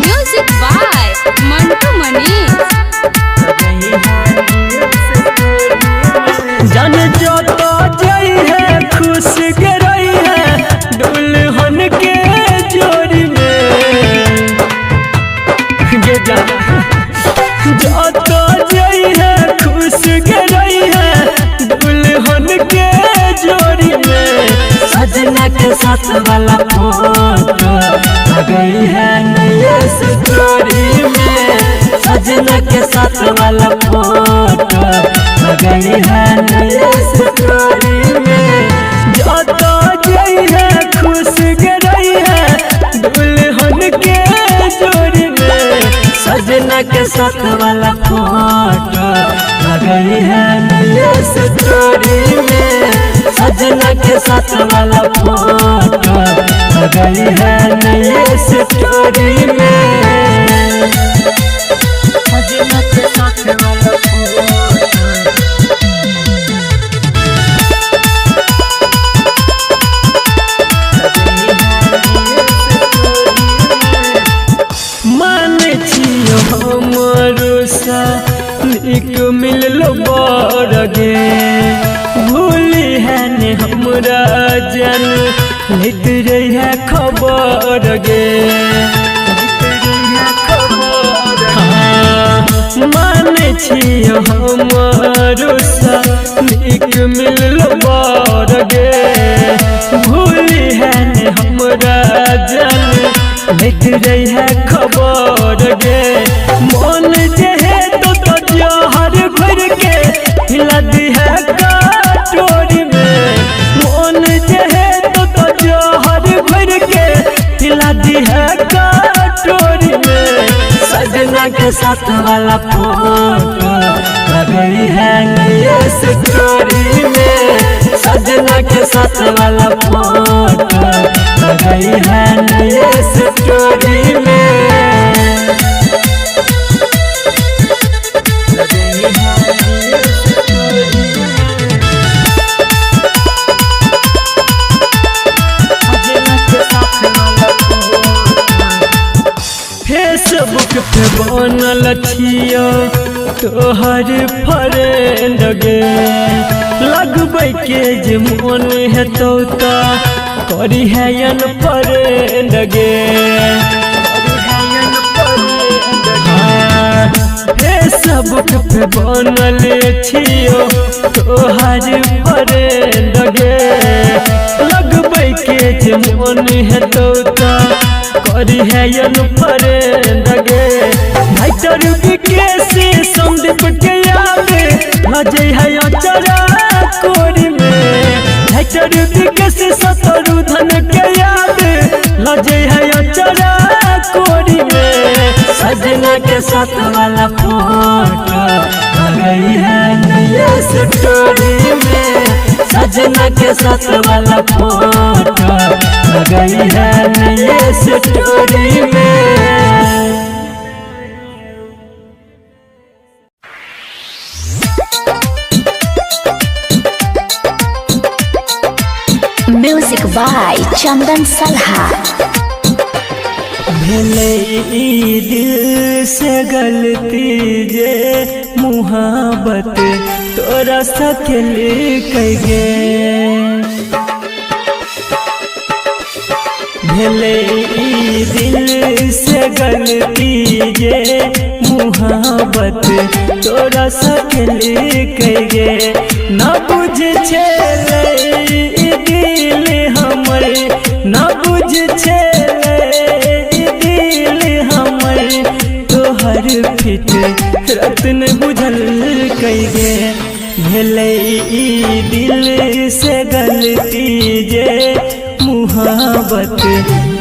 Music by Mantu Manish. जन जो तो जई है खुश के रही है दुल्हन के जोड़ी में ये जान जो तो जई है खुश के रही है दुल्हन के जोड़ी में सजना के साथ वाला फोटो आ गई है नई स्टोरी में सजना के साथ वाला फोटो आ गई है नई स्टोरी में जो तो गई है खुश के रही है दुल्हन के जोड़ी में सजना के साथ वाला फोटो आ गई है नई स्टोरी में सजना के साथ वाला फोटो आ गई है नई स्टोरी में सजना के साथ वाला निक मिललो बरगे भूली है ने हमरा जन लेत रही है खबर गे माने छियो हमारो सा निक मिललो बरगे भूली है ने हमरा जन लेत रही है खबर गे मन जे हर भर के हिला दी है कटोरी में मन जे है तो हर भर के हिला दी है कटोरी में सजना के साथ वाला फोटो आ गई है नई स्टोरी में सजना के साथ वाला फोटो आ गई है नई स्टोरी में फेसबुक पे बनल छियो तोहर फ्रेंड गे लगबै के जे मन हेतौ त करी है फ्रेंड गे फेसबुक पे बनल छियो तोहर फ्रेंड गे लगबै के जे मन हेतौ त करी है फ्रेंड गे भाइटर विकेश संदीप के याद लजे है अचरा कोरी में भाइटर विकेश शत्रुधन के याद लजे है अचरा कोरी में सजना के साथ वाला फोटो आ गई है नई स्टोरी में सजना के साथ वाला फोटो आ गई है नई स्टोरी में। म्यूजिक बाय चंदन सलहा। भेले ई दिल से गलती जे मुहाबत तोरा सखल कइगे भेले ई दिल से गलती जे मुहाबत तोरा सखल कइगे ना बुझ छेले ई दिल हमर ना बुझ छेले तोहर फिट रत्न बुझल कइगे भेले ई दिल से गलती जे मुहाबत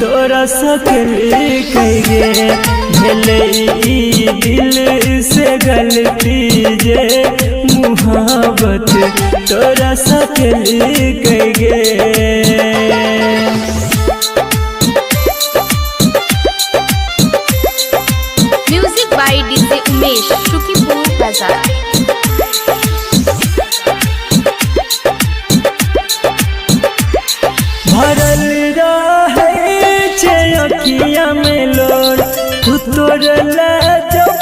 तोरा सकल कइगे भेले ई दिल से गलती जे मुहाबत तोरा सकल कइगे। उमेश शुकीपुर बाजार। तोड़ला जब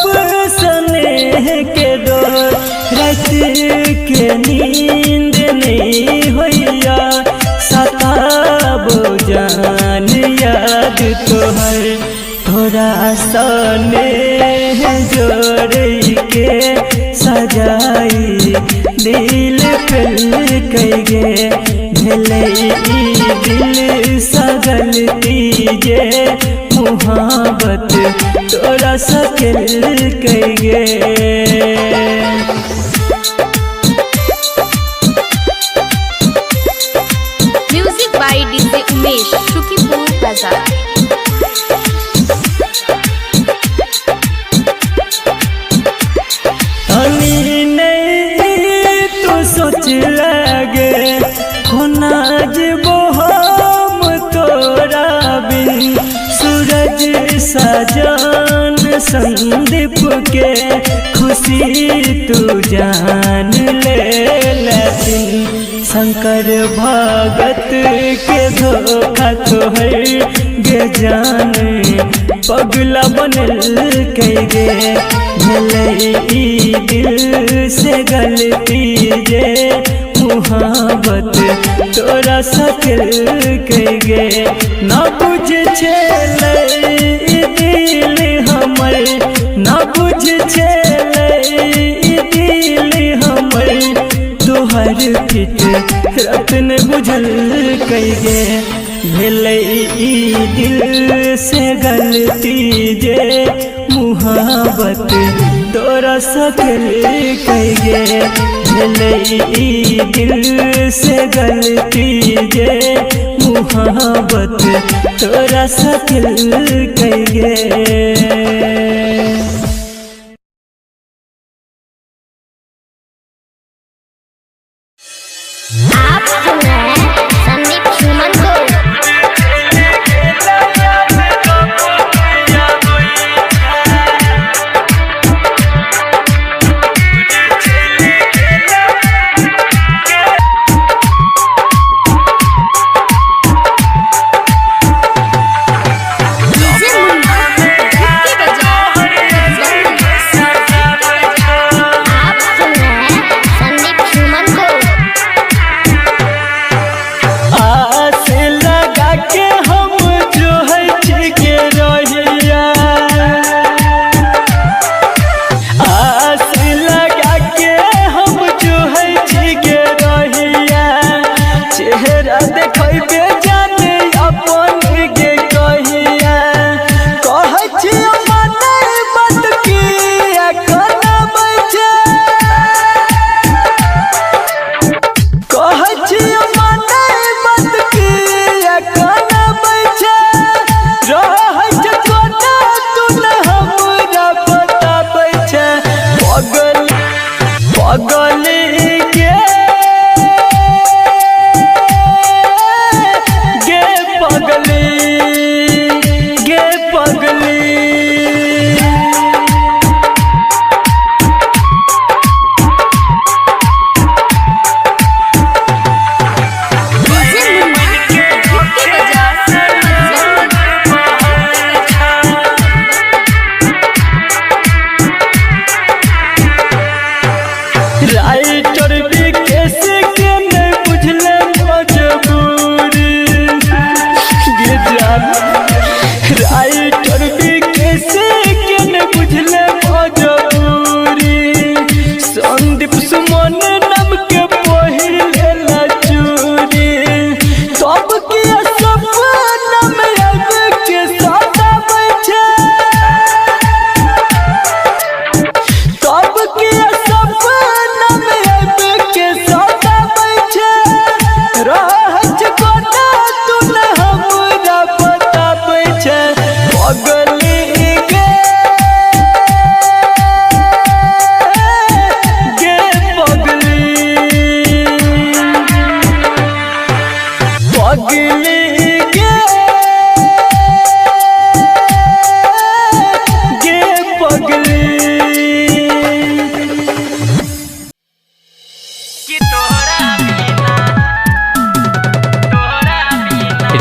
स्नेह के डोर रात के नींद नहीं होइया सताबो जान याद तोहर थोड़ा सने जोड़ के सजाई दिल पे कइगे भेलै दिल सगल तीजे मुहाबत तोरा सकल कइगे। Music by DJ Umesh Shukipur बाजार। सोच लगे होना जबो हम तोरा बिन सूरज सजान संदीप के खुशी तू जान ले लेकिन शंकर भगत के धोखा तोहर गे जान पगला बनल कइगे भेलै दिल से गलती जे मुहाबत तोरा सकल कइगे। न बुझ छलै दिल हमर न बुझ छलै दिल हमर तोहर फिट रत्न बुझल कइगे भेलै दिल से गलती जे मुहाबत तोरा सकल कइगे भेलै दिल से गलती जे मुहाबत तोरा सकल कइगे। आप सुन रहे हैं संदीप सुमन को।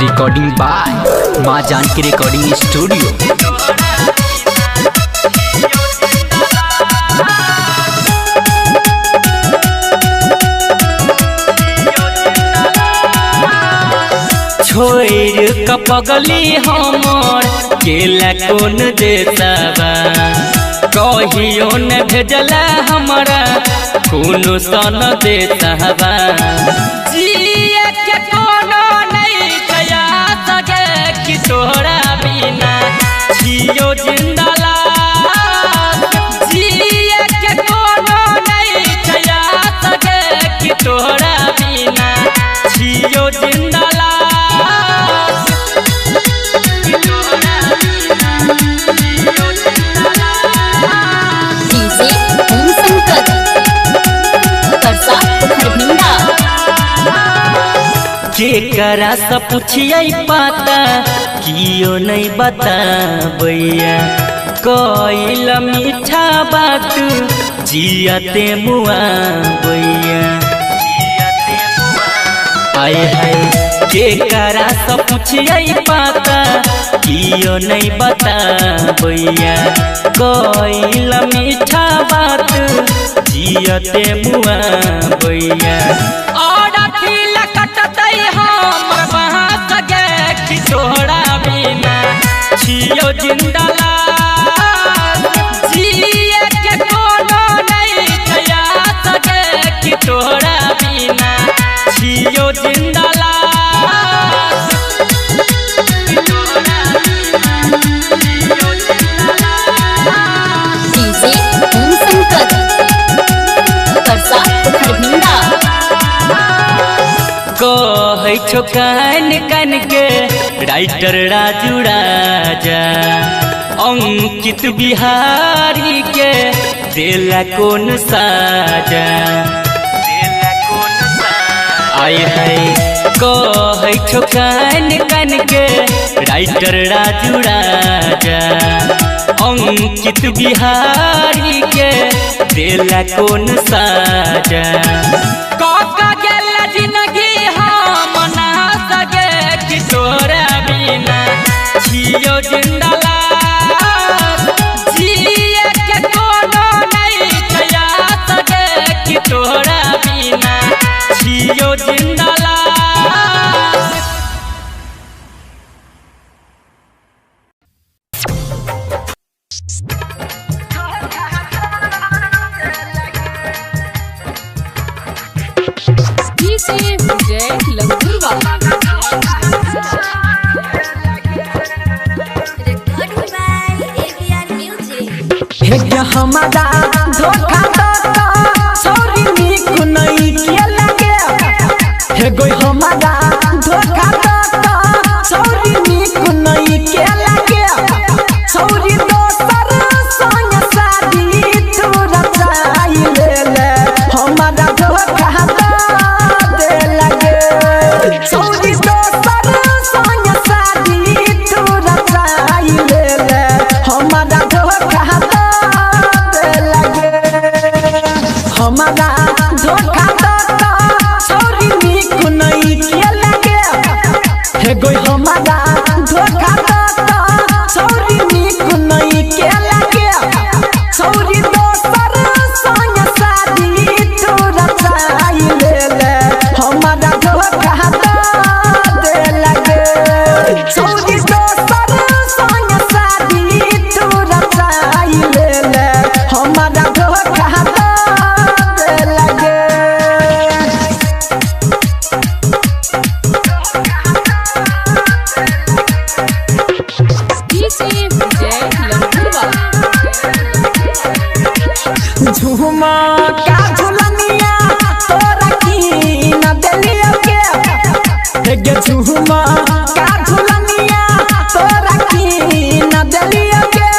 रिकॉर्डिंग बाय माँ जानकी रिकॉर्डिंग स्टूडियो। छोड़ कपगली हमर केला कौन देताबा कहियो न भेजला हमरा कोनो सन देताबा जिए के कोनो नहीं खया सके कि तोहरा बिना जियो जिंदा जिए के कोनो नहीं खया सके कि तोहरा बिना जियो जिंदा केकरा से पूछिए पता कियो नहीं बताबैया कइल मीठा बात जियते मुआ बैया आए हाय केकरा से पूछिए पता कियो नहीं बताबैया कइल मीठा बात जियते मुआ बैया तोहरा बिना जियो जिंदा जिए के कोनो नहीं खया सके कि तोहरा बिना जियो जिंदा कहे छो कान कान के राइटर राजू राजा अंकित बिहारी के देला कौन साजा आए है कहे छो कान कान के राइटर राजू राजा अंकित बिहारी के देला कौन साजा तोहरा बिना जियो जिंदा जिए के कोनो नहीं खया सके कि तोहरा बिना जियो जिंदा हमारा धोखा तो सॉरी निक नहीं के लगे हे गोई हमारा धोखा तो सॉरी निक नहीं के लगे सॉरी दोसर संग शादी तू रचाई ले हमारा धोखा तो दे लगे सॉरी दोसर संग शादी तू रचाई ले हमारा धोखा हमारा धोखा तो सॉरी निक नहीं के लगे हे गोई हमारा धोखा तो सॉरी निक नहीं के लगे सॉरी दोसर संग शादी तू रचाई ले हमारा धोखा तो दे लगे सॉरी दोसर संग शादी तू रचाई ले हमारा धोखा झूमा का झुलनिया तोरा की न देलियो के हे झूमा का झुलनिया तोरा की न देलियो के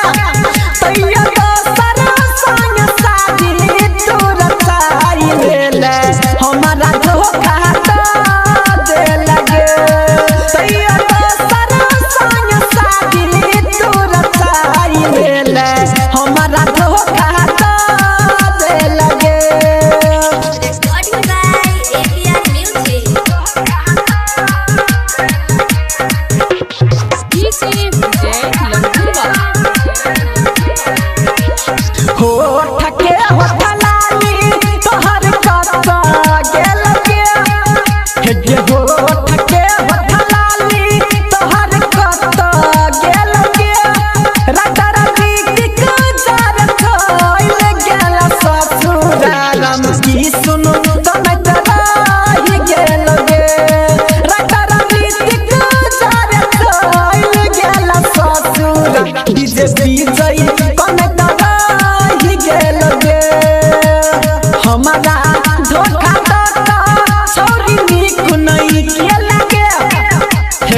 तैयो दोसर संग शादी तू रचाई ले हमारा धोखा तो दे लगे तैयो दोसर संग शादी तू रचाई ले हमारा धोखा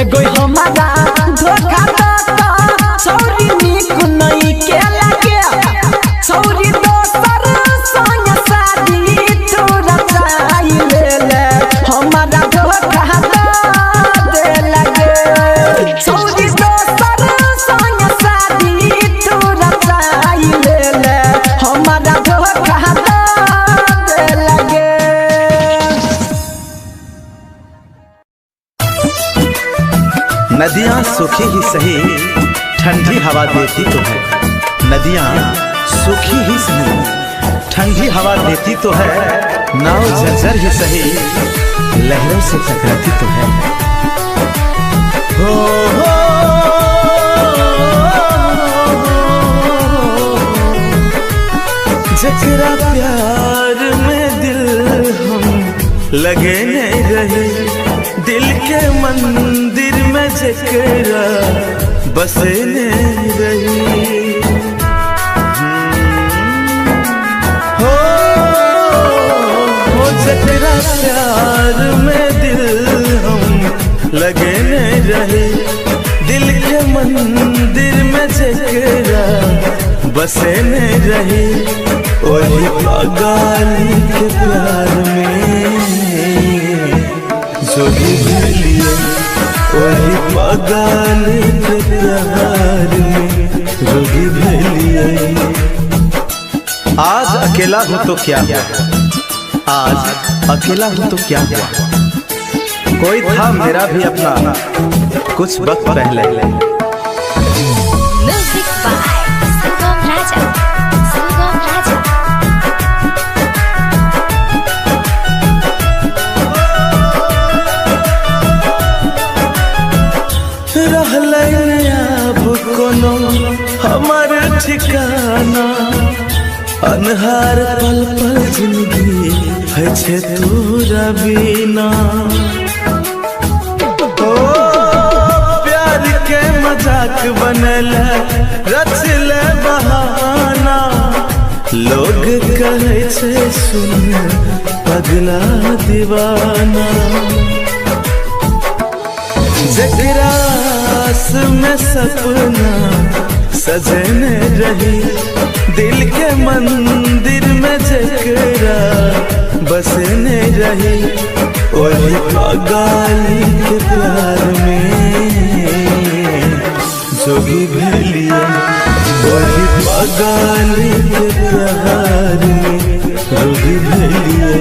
एगो हमारा धोखा तो छौरी निक नहीं के लगे छौरी दोसर संग शादी तोरा चाहिले ले हमारा धोखा दे लगे छौरी दोसर संग शादी तोरा चाहिले ले हमारा धोखा दे लगे। नदियाँ सूखी ही सही ठंडी हवा देती तो है, नदियाँ सूखी ही सही ठंडी हवा देती तो है, नाव जर्जर ही सही लहरों से टकराती तो है। हो जकरा प्यार में दिल हम लगे नहीं रहे, दिल के मंदिर में जकरा बसे नहीं रही। हो जकरा प्यार में दिल हम लगे नहीं रहे, दिल के मंदिर में जकरा बसे नहीं रही। वही पागल के प्यार में जोगी भलिए, वही पागल के प्यार में जोगी भलिए। आज अकेला हूँ तो क्या हुआ, आज अकेला हूँ तो क्या हुआ, कोई था मेरा भी अपना कुछ वक्त पहले। म्यूजिक बाय सुगम राजा, सुगम राजा। अब कोनो हमार ठिकाना, अनहार पल पल जिंदगी है छे तोरा बिना। ओ प्यार के मजाक बनल रचल बहाना, लोग कहे छे सुन पगला दीवाना। जकरास में सपना सजने रही, दिल के मंदिर में जकरा बसने रही। वही पागल के प्यार में जोगी भलिए, वही पागल के प्यार में जोगी भलिए।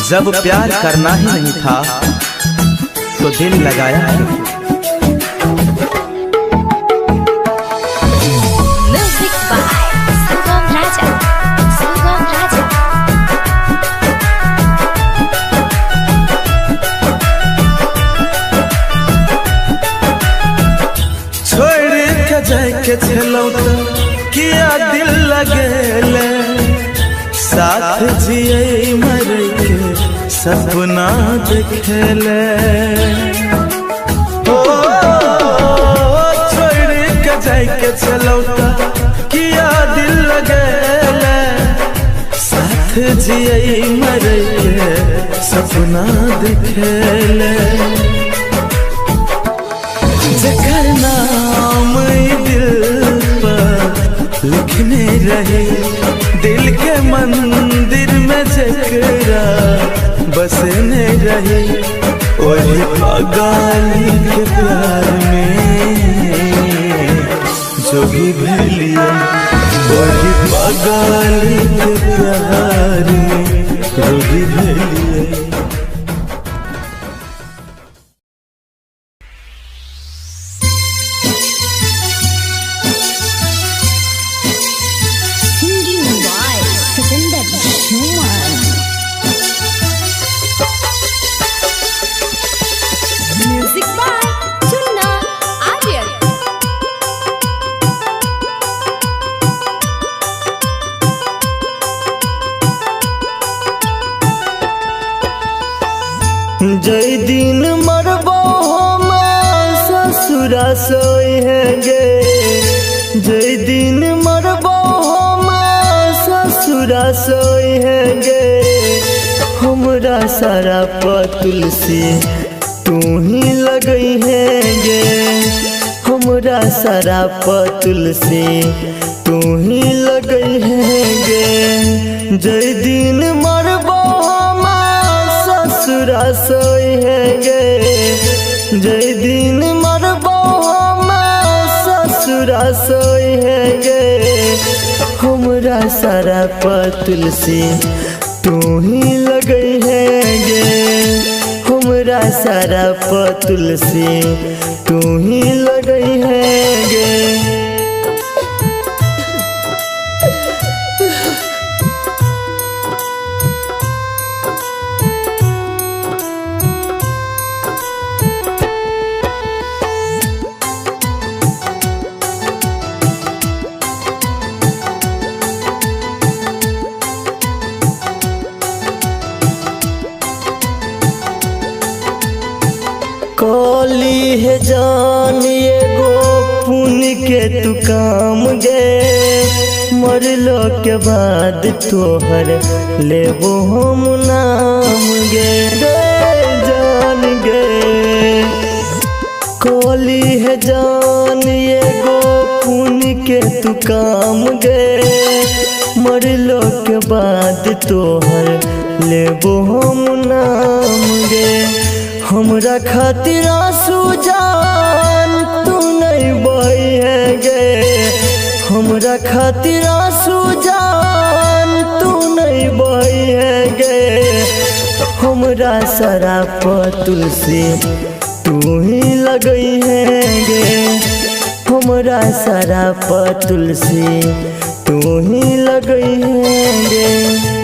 जब प्यार करना ही नहीं था तो दिल लगाया क्यों? म्यूजिक बाय सुगम राजा, सुगम राजा। छोड़ के जाए के छलौ तो किया दिल लगेले, साथ जिए मर के सपना देखेले। ओ छोड़ के जाए के छलौ तो किया दिल लगेले, साथ जिए मर के सपना देखेले। जकर नाम दिल पर लिखने रहे, दिल के मंदिर में जकरा बसने रहे। वही पागल के प्यार में जोगी भलिए, वही पागल के प्यार में जोगी भलिए। Music by Chunna Aryan. जय दिन मरबो हम ससुरा सोई है गे, जय दिन मरबो हम ससुरा सोई है गे। हमरा सारा पतुल से तू ही लगई है गे, हमरा सारा पतुल से तू ही लगई है गे। जय दिन मरबो हमार ससुरा सोई है गे, जय दिन मरबो हमार ससुरा सोई है गे। हमरा सारा पतुल से तू ही लगई है गे, हमरा सारा पतुल से तू ही लगई है गे। कली है जान एगो पुण्य के तू काम गे, मरलो के बाद तोहर लेबो हम नाम गे, जान गे। कली है जान एगो पुण्य के तू काम गे, मरलो के बाद तोहर लेबो हम नाम गे। हमरा खातिर आंसू जान तू नहीं बही है गे, हमरा खातिर आंसू जान तू नहीं बही है गे। हमरा सारा पतुल से तू ही लगई है गे, हमरा सारा पतुल से तू ही लगई है गे।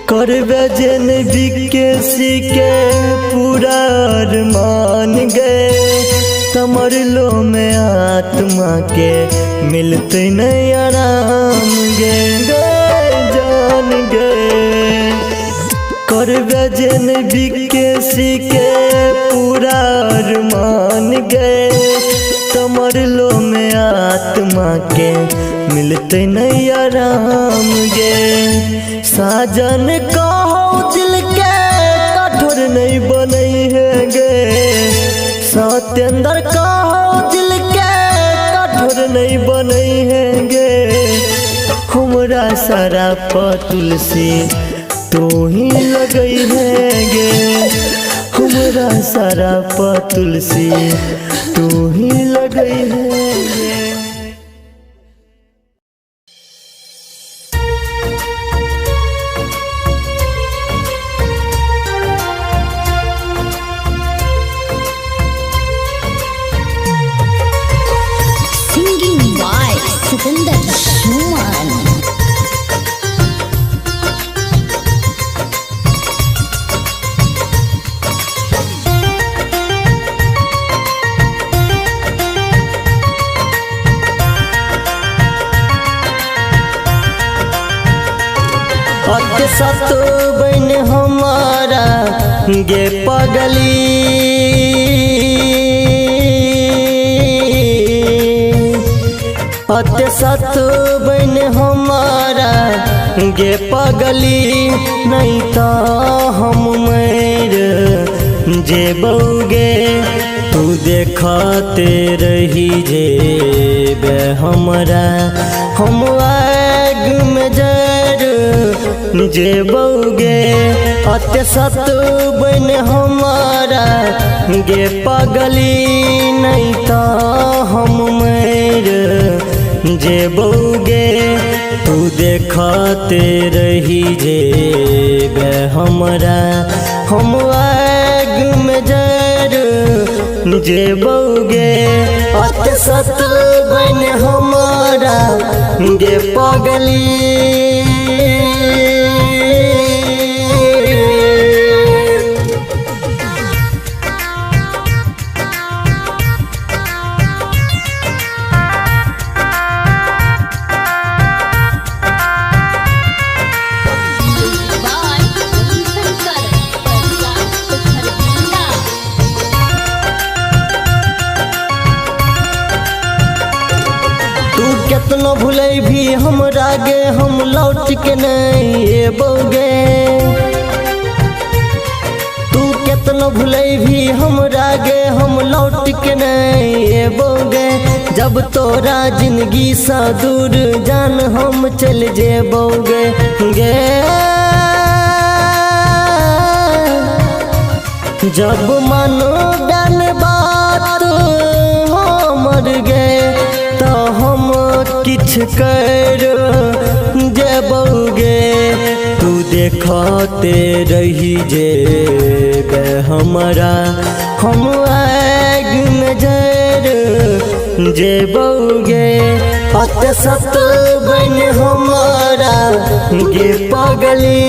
करबे जन बिकेसी के पूरा अरमान गए, तमरलो में आत्मा के मिलते नहीं आराम गे, जान गे। करबे जन बिकेसी के पूरा अरमान गए, तमरलो में आत्मा के मिलते नहीं आराम गे। साजन कहो दिल के कठोर नहीं बनई है गे, सत्येंद्र कहो दिल के कठोर नहीं बनई है गे। हमरा सारा पतुल से तू ही लगई है गे, हमरा सारा पतुल से तू ही लगई है गे। सिकंदर सुमन। सत बन हमारा गे पगली, अत्य सत बन हमारा गे पगली, नहीं तो हम मर जेबोगे। तू देखते रही जेबे हमरा, हम आग में जर जेबोगे। अत्य सत बन हमारा गे पगली, नहीं तो हम मर जेबोगे। तू देखते रही जेबे हमरा, हम आग में जर जेबोगे। अत्य सत बन हमारा गे पगली। केतनो भूले भी हमरा गे हम लौट के नहीं एबोगे। तू केतनो भूले भी हमरा गे हम लौट के नहीं एबोगे। जब तोरा जिंदगी सा दूर जान हम चल जेबोगे गे। जब मानो डन बात हमर गे तो हम किछ कर जेबोगे। तू देखते रही जेबे हमरा हम आग नजर जेबोगे। अत सत बन हमारा गे पगली।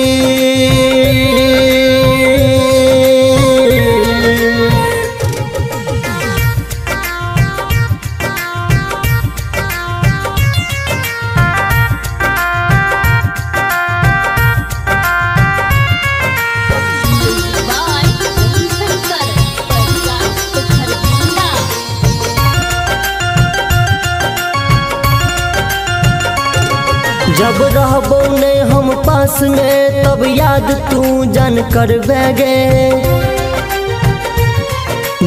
जब रहबो ने हम पास में तब याद तू जान कर बैगे।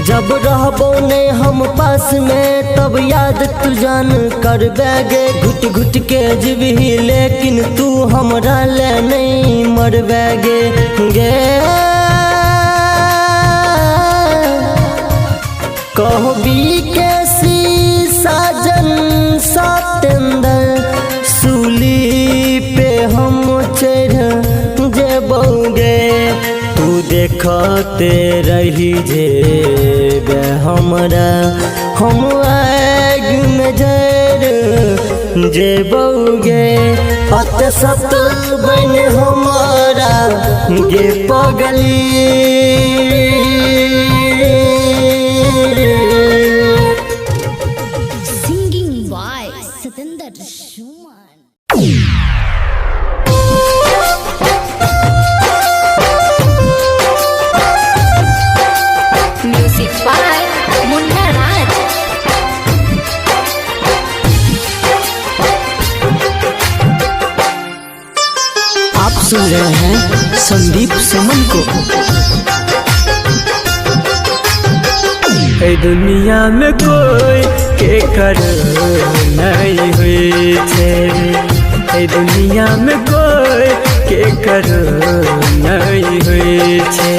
जब रहबो ने हम पास में तब याद तू जान कर बैगे। घुट घुट के जीवी लेकिन तू हमरा ले नहीं मर बैगे गे। कहबी के सी साजन सतेंद्र सूली पे हम चढ़ जेबोगे। तू देखते रही जेबे हमरा हम आग नजर जेबोगे। अत सत बन हमारा गे पगली। Singing by Satendra Shuman. Music by Munna Raj. आप सुन रहे हैं संदीप सुमन को। ए दुनिया में कोई के कर नहीं हुई छे। ए दुनिया में कोई के कर नहीं हुई छे।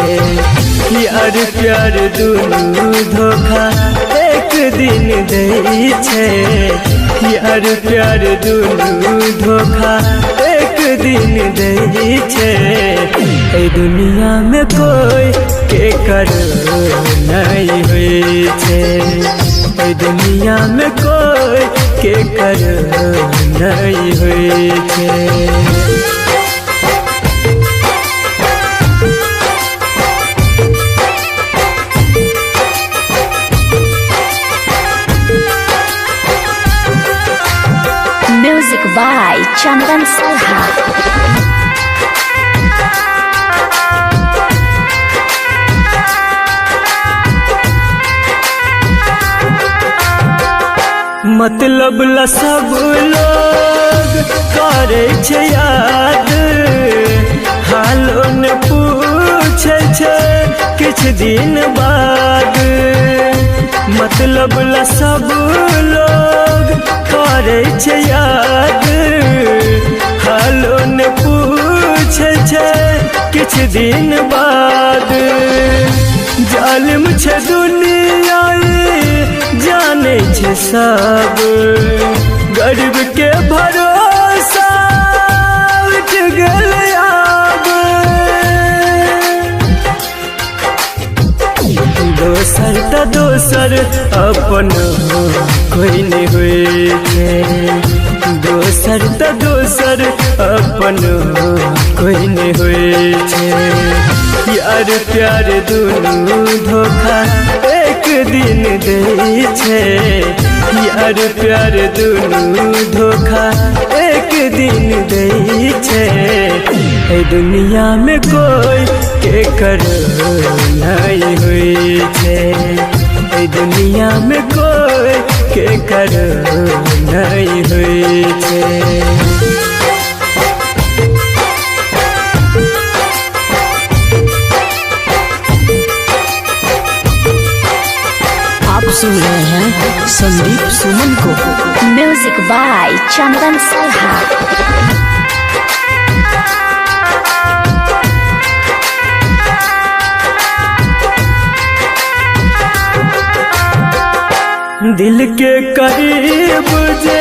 यार प्यार दुनू धोखा एक दिन दे छे। यार प्यार दुनू धोखा एक दिन दे छे। ए दुनिया में कोई के कर नहीं हुई छे। ए दुनिया में कोई के कर नहीं हुई छे। Music by Chandan Salha. मतलब ला सब लोग करे छे याद। हालो ने पूछे छे किछ दिन बाद। मतलब ला सब लोग करे छे याद। हालो ने पूछे छे किछ दिन बाद। जालिम छे दुनिया जाने छे सब। गरीब के भरोसा उठ गल अब। दोसर त दोसर अपन कोई नहीं हुई छे। दोसर त दोसर अपन कोई नहीं हुई छे। यार प्यार दुनू धोखा एक दिन दे छे। यार प्यार दुनू धोखा एक दिन दे छे। ए दुनिया में कोई के कर नहीं हुई छे। ए दुनिया में कोई के करो नहीं हुई छे। आप सुन रहे हैं संदीप सुमन को। म्यूजिक बाय चंदन सलहा। दिल के करीब जे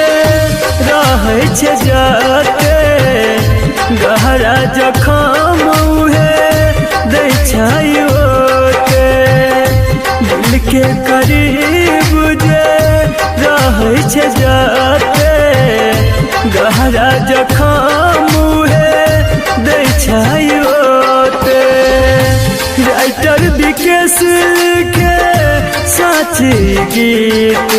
रहै छे जाते गहरा जखम उहे दै छै ओते। दिल के करीब जे रहै छे जाते गहरा जखम उहे दै छै ओते। राइटर विकेश के साची गीत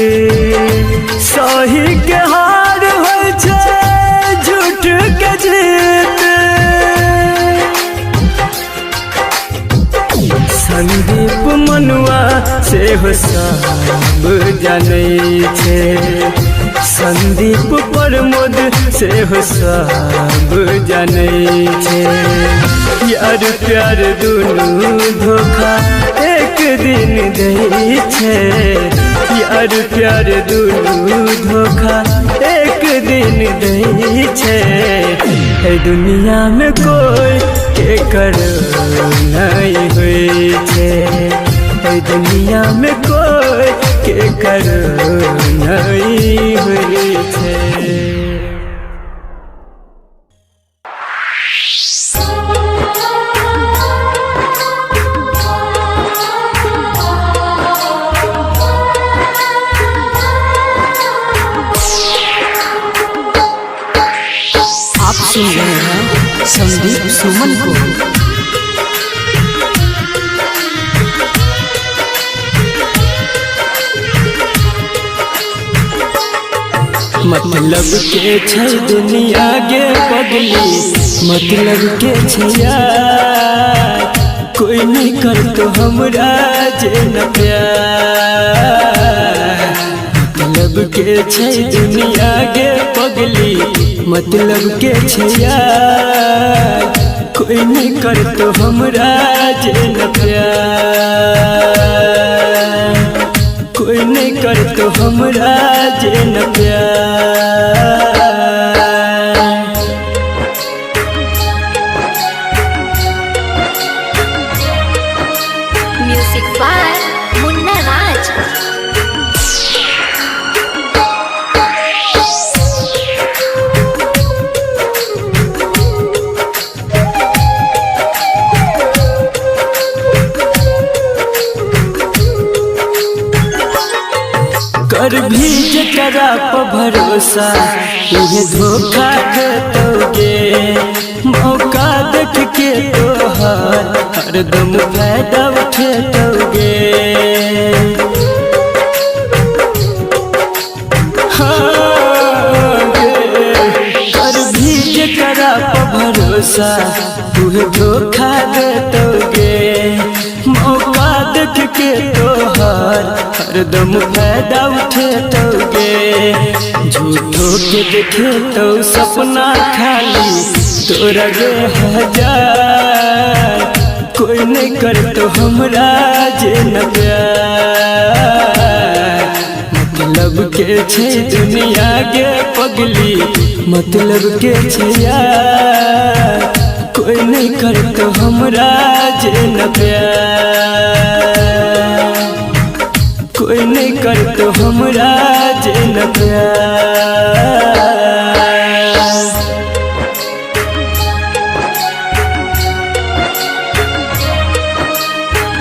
सही के हार होइ छै झूठ के जीत। संदीप मनुआ से हो सब जानै छे। संदीप प्रमोद से हो सब जानै छे। यार प्यार दुनू धोखा एक दिन दै छे। यार प्यार दुनू धोखा एक दिन दै छे। ए दुनिया में कोई के करो नहीं हुई छे। ए दुनिया में कोई के करो नहीं हुई छे। आप सुन रहे हैं संदीप सुमन को। मतलब के छै दुनिया गे पगली, मतलब के छै यार कोई नहीं कर तो हमरा जे न प्यार। मतलब के छै दुनिया गे पगली, मतलब के छै यार कोई नहीं कर तो हमरा जे न प्यार। कोई नहीं कर तो हमरा जे न प्यार। म्यूजिक बाय मुन्ना राज। कर भी जकरा पर भरोसा उहे धोखा देतोगे। मौका देख के तोहर हरदम फायदा उठेतोगे। कर भी जकरा पर भरोसा उहे धोखा देतोगे। मौका देख के तोहर हरदम फायदा उठेतोगे। झूठो के देखे तो सपना खाली तोरा गे हजार। कोई नहीं कर तो हमरा जे न प्यार। मतलब के छै दुनिया गे पगली, मतलब के छै यार कोई नहीं कर तो हमरा जे न प्यार। कोई नहीं कर तो हमरा जे न प्यार।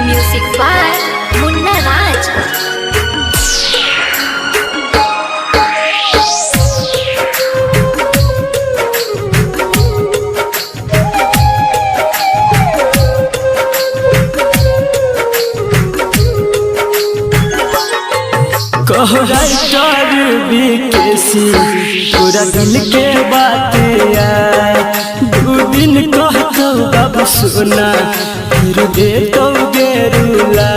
म्यूजिक बाय मुन्ना राज। कह राइटर विकेसी पूरा दिल के बात यार। दू दिन कहतो अब सुना फिर दे तो गेरुला।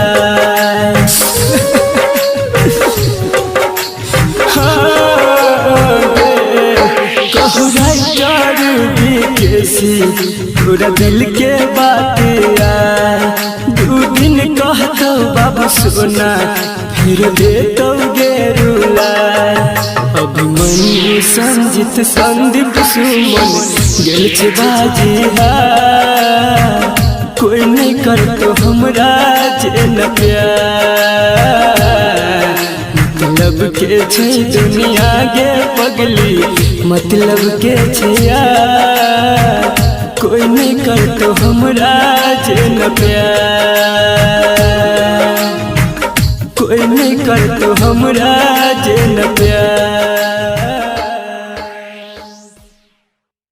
राइटर बीकेसी पूरा दिल के बात दू दिन कहतो बाबू सोना फिर देतो गेरुला अभिमन्यु संजित संदीप सुमन गेल छे बाजी कोई नहीं करतो हमरा जे न प्यार मतलब के छे दुनिया गे पगली मतलब के छे यार कोई नहीं करतो हमरा जे न प्यार कोई नहीं करतो हमरा जे न प्यार।